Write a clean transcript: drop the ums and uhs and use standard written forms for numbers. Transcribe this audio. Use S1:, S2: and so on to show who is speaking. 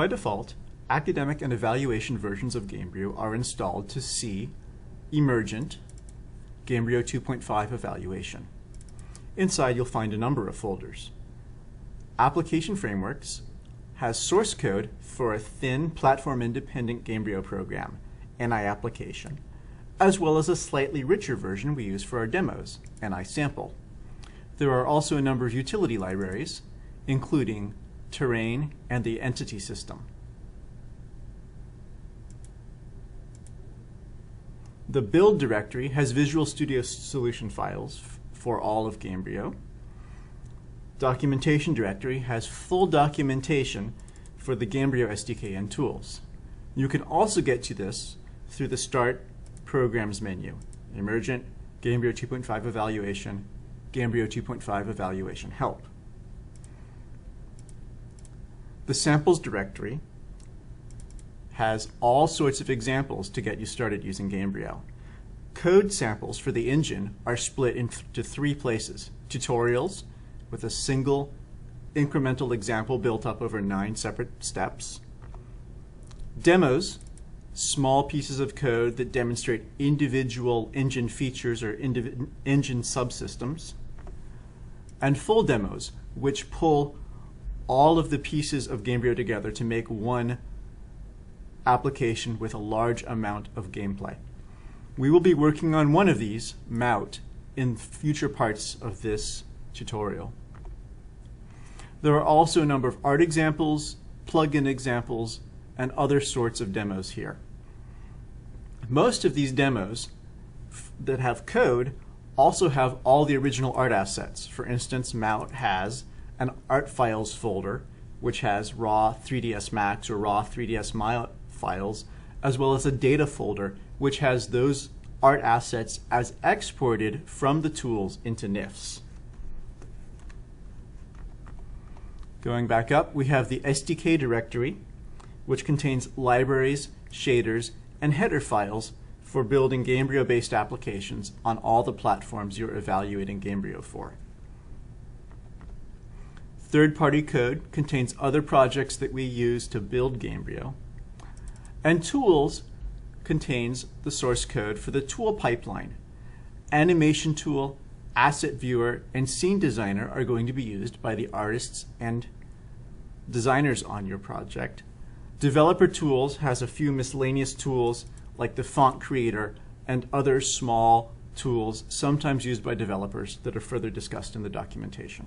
S1: By default, academic and evaluation versions of Gamebryo are installed to see Emergent, Gamebryo 2.5 Evaluation. Inside you'll find a number of folders. Application Frameworks has source code for a thin, platform-independent Gamebryo program, NI application, as well as a slightly richer version we use for our demos, NI sample. There are also a number of utility libraries, including terrain and the entity system. The build directory has Visual Studio solution files for all of Gamebryo. Documentation directory has full documentation for the Gamebryo SDK and tools. You can also get to this through the Start Programs menu, Emergent, Gamebryo 2.5 Evaluation, Gamebryo 2.5 Evaluation Help. The Samples directory has all sorts of examples to get you started using Gamebryo. Code samples for the engine are split into three places: tutorials, with a single incremental example built up over 9 separate steps; demos, small pieces of code that demonstrate individual engine features or engine subsystems; and full demos, which pull all of the pieces of Gamebryo together to make one application with a large amount of gameplay. We will be working on one of these, Mout, in future parts of this tutorial. There are also a number of art examples, plugin examples, and other sorts of demos here. Most of these demos that have code also have all the original art assets. For instance, Mout has an art files folder, which has raw 3ds Max or raw 3ds My files, as well as a data folder, which has those art assets as exported from the tools into NIFs. Going back up, we have the SDK directory, which contains libraries, shaders, and header files for building Gamebryo-based applications on all the platforms you're evaluating Gamebryo for. Third-party code contains other projects that we use to build Gamebryo. And tools contains the source code for the tool pipeline. Animation tool, asset viewer, and scene designer are going to be used by the artists and designers on your project. Developer tools has a few miscellaneous tools like the font creator and other small tools sometimes used by developers that are further discussed in the documentation.